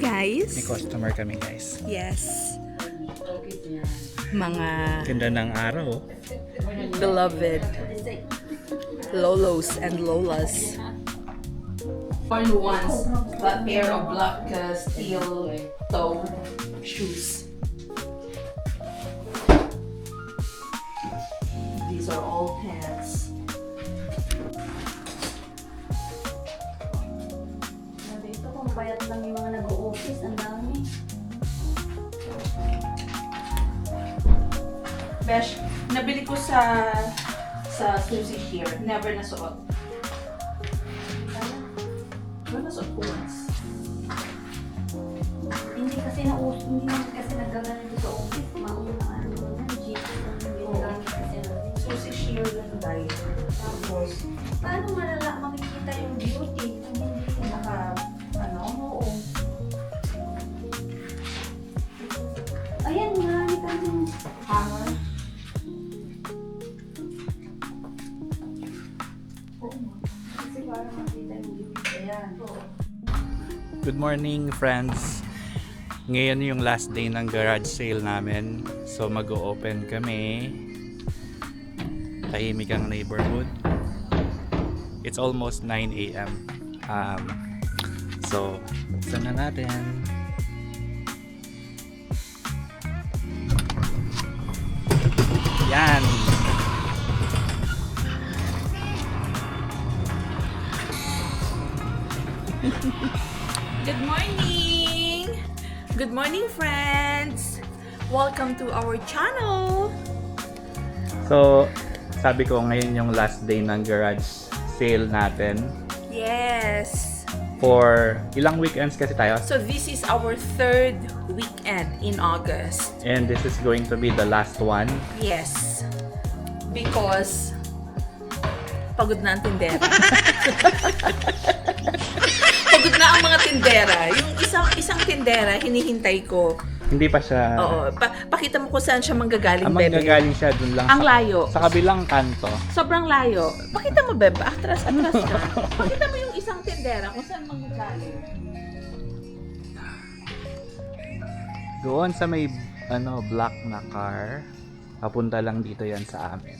guys. May customer kami, guys. Yes. Mga Ganda ng araw. beloved Lolos and Lolas. One wants that pair of black steel toe shoes. These are all pants. Dito kung bayat lang yung mga nag-o-office, ang dami. Besh, nabili ko sa Susie Shear. Never nasuot. Wala nasuot ko once. Hindi kasi naggaganito sa office. Mauna jeans lang yung ginagamit kasi natin. Susie Shear lang tayo. Tapos, Paano makikita yung beauty kung hindi oo. Ayan nga, ito yung hanger. Kasi para makita yung beauty. Ayan. Good morning, friends. Ngayon yung last day ng garage sale namin. So mag-o-open kami. Tahimik ang neighborhood. It's almost 9 a.m. So, buksan na natin. Yan! good morning! Good morning, friends! Welcome to our channel! So, sabi ko ngayon yung last day ng garage sale natin. Yes! For ilang weekends kasi tayo. So this is our third weekend in August. And this is going to be the last one. Yes. Because pagod na ang tindera. Pagod na ang mga tindera. Yung isang tindera, hinihintay ko. Hindi pa siya... Oo. Pakita mo kung saan siya manggagaling, Ang bebe. manggagaling siya dun lang Ang layo. sa kabilang kanto. Sobrang layo. Pakita mo, bebe. Atras ka. Pakita mo yung isang tindera kung saan manggagaling. Doon sa may black na car. Papunta lang dito yan sa amin.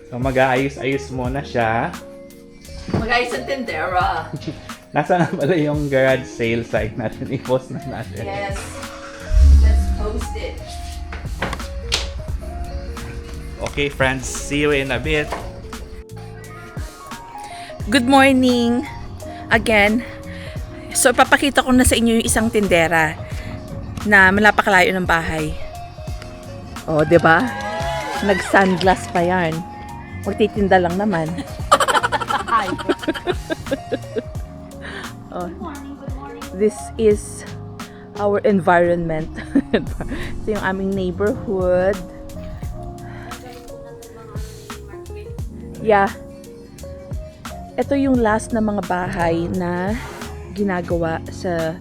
So mag-aayos-ayos muna siya. Mag-ayos ang tindera. Nasa na pala yung garage sale site natin? I-post na natin. Yes. Let's post it. Okay, friends. See you in a bit. Good morning. Again. So, papakita ko na sa inyo yung isang tindera na malapakalayo ng bahay. Oh, 'di ba? Nag-sunglass pa 'yan. Magtitinda lang naman. Oh. This is our environment. Ito yung aming neighborhood. Yeah. Ito yung last na mga bahay na ginagawa sa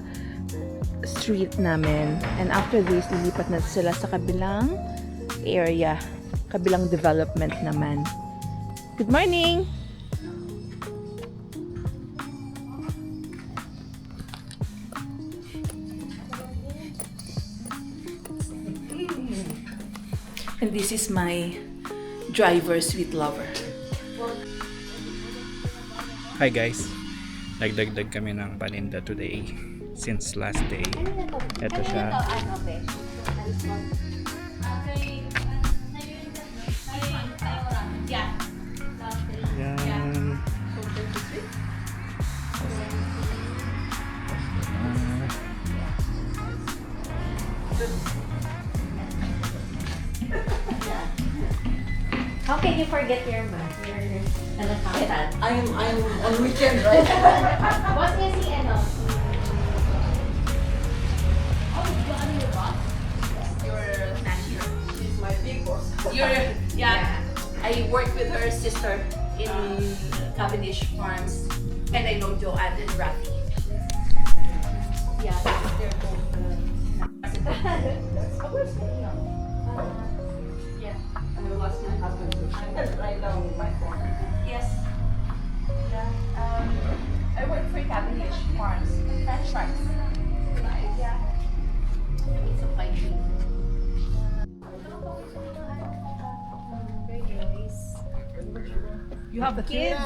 street namin. And after this, lilipat na sila sa kabilang area. Kabilang development naman. Good morning! And this is my driver, sweet lover. Hi guys. Nagdagdag kami ng paninda today. Since last day. Ito siya. Yan. How can you forget your math? You're an accountant. I'm on weekend, right? Boss niya si Oh, your boss? Your cashier. She's my big boss. Yeah. I work with her sister in Cavendish Farms. And I know Joanne and Rafi. Yeah, they're both Yeah. I lost my husband. I'm right now with my phone. Yes. Yeah. farms. French fries. Yeah. It's a fight. You have kids?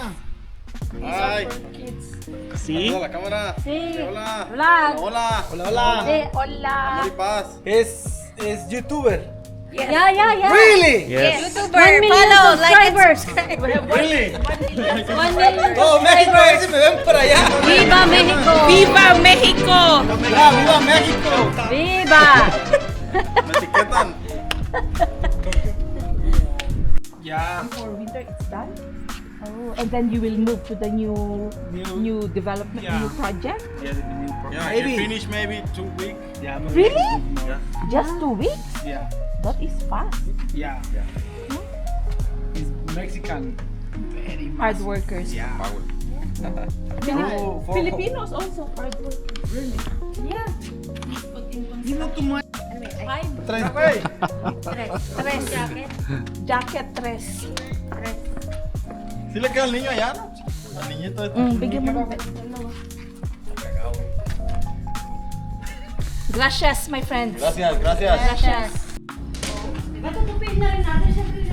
Hi. See? Hola, cámara. Sí. Hola. Vlog. Hola. Hola, hola. Hola. Amor y paz. Es YouTuber. Yeah. Really? Yes. YouTuber. Follow, like, and subscribe. Really? 1 million. Oh, México, a ver si me ven por allá. Viva México. Viva México! Ya, viva México. Viva. Me etiquetan. Ya. For winter, it's done. Oh, and then you will move to the new development, Yeah. new project. Yeah, Maybe. you finish maybe 2 weeks. Yeah. Really? Yeah. Just 2 weeks? Yeah. That is fast. Yeah. He's Mexican. Very Hard much. workers. Yeah. Power. For- Filipinos also hard workers. Really? Yeah. You know too much. Tres. Tres jacket. Jacket tres. ¿Sí le queda al niño allá, no? Al niñito este. Bigyan mo ng dalawa. Gracias, my friends. Gracias, gracias. Gracias. Matutupin na rin natin. Siyempre,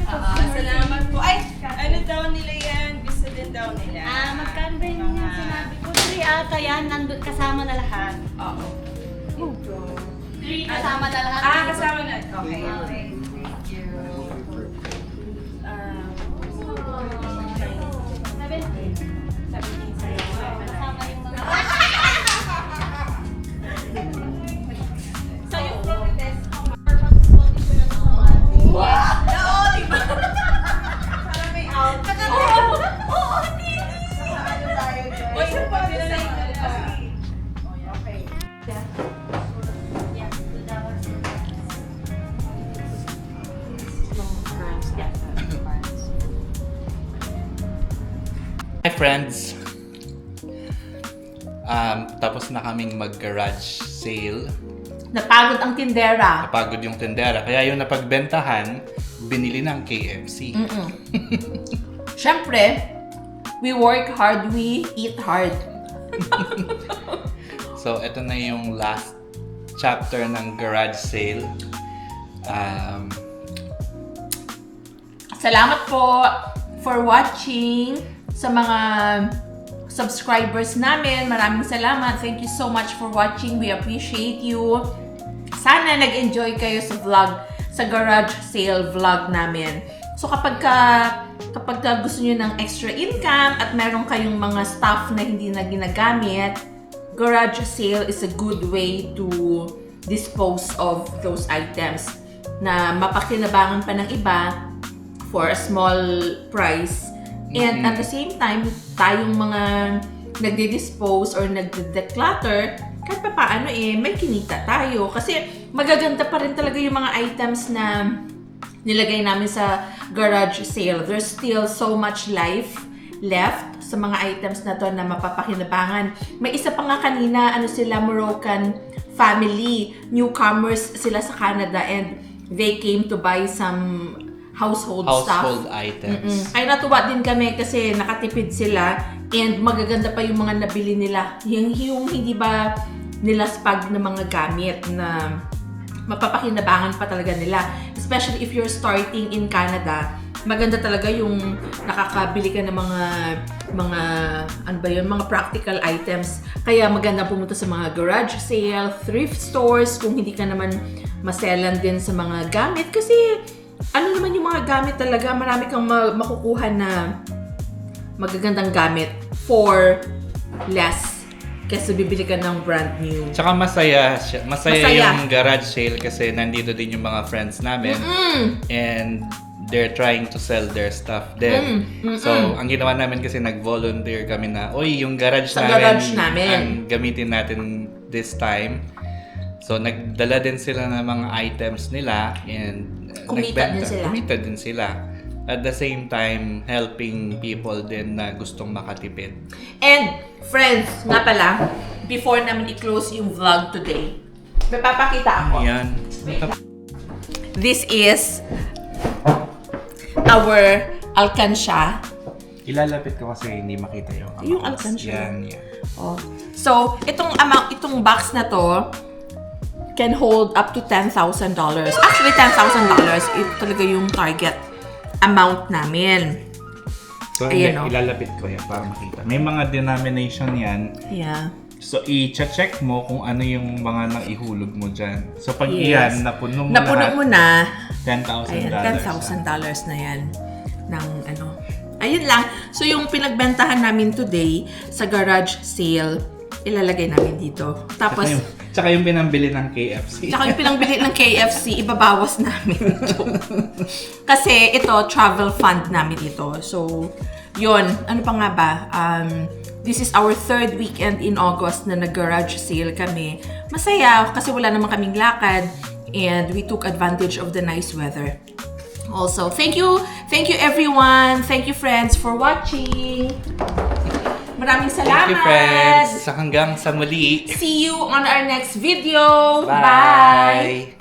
Salamat po. Ay, ano daw nila yan? Gusto din daw nila. magkano ba yun yung sinabi ko? 3 ata yan. Nandun, kasama na lahat. Oo. 3 kasama na lahat. Kasama na. Okay. Okay. Thank you. 17 sa'yo. Kasama yung mga... Sa'yo, Florides. Oo, di ba? Para may out. Oo, hindi. Ano tayo dyan? Uy, sa pag-design ka kasi. Okay. Yeah, Hi friends! Tapos na kaming mag-garage sale. Napagod ang tindera. Napagod yung tendera. Kaya yung napagbentahan, binili ng KFC. Siyempre, we work hard, we eat hard. So, ito na yung last chapter ng garage sale. Salamat po for watching sa mga subscribers namin. Maraming salamat. Thank you so much for watching. We appreciate you. Sana nag-enjoy kayo sa vlog, sa garage sale vlog namin. So kapag gusto niyo ng extra income at meron kayong mga stuff na hindi na ginagamit, garage sale is a good way to dispose of those items na mapakinabangan pa ng iba for a small price. And at the same time, tayong mga nagde-dispose or nagde-declutter, kahit pa paano may kinita tayo. Kasi magaganda pa rin talaga yung mga items na nilagay namin sa garage sale. There's still so much life left sa mga items na to na mapapakinabangan. May isa pa nga kanina, sila Moroccan family, newcomers sila sa Canada, and they came to buy some household stuff. Items. Ay natuwa din kami kasi nakatipid sila and magaganda pa yung mga nabili nila. Yung hindi ba nilaspag na mga gamit na mapapakinabangan pa talaga nila. Especially if you're starting in Canada, maganda talaga yung nakakabili ka ng mga practical items. Kaya maganda pumunta sa mga garage sale, thrift stores kung hindi ka naman maselan din sa mga gamit kasi naman yung mga gamit talaga, marami kang makukuha na magagandang gamit for less kaysa bibili ka ng brand new. Tsaka masaya yung garage sale kasi nandito din yung mga friends namin. And they're trying to sell their stuff din. So, ang ginawa namin kasi nag-volunteer kami na, yung garage namin, gamitin natin this time. So, nagdala din sila ng mga items nila and kumita din sila. At the same time, helping people din na gustong makatipid. And, friends, nga pala, before namin i-close yung vlog today, may papakita ako. Yan. This is our alkansya. Ilalapit ko kasi hindi makita yung amounts. Yung alkansya. Yan. Oh. So, itong box na to can hold up to $10,000. Actually, $10,000 ito talaga yung target amount namin. So, Ayan, ilalapit ko yan para makita. May mga denomination yan. Yeah. So, i-check mo kung ano yung mga naihulog mo dyan. So, pag Yes. yan, napuno mo Napuno lahat, mo na. $10,000. Ayan, $10,000 na yan. Ng ano. Ayun lang. So, yung pinagbentahan namin today sa garage sale, ilalagay namin dito. Tapos, Tsaka yung pinambili ng KFC. tsaka yung pinangbili ng KFC, ibabawas namin ito. Kasi ito, travel fund namin ito. So, yun. Ano pa nga ba? This is our 3rd weekend in August na nag-garage sale kami. Masaya kasi wala naman kaming lakad and we took advantage of the nice weather. Also, thank you everyone. Thank you friends for watching. Maraming salamat. Thank you, friends. Hanggang sa muli. See you on our next video. Bye.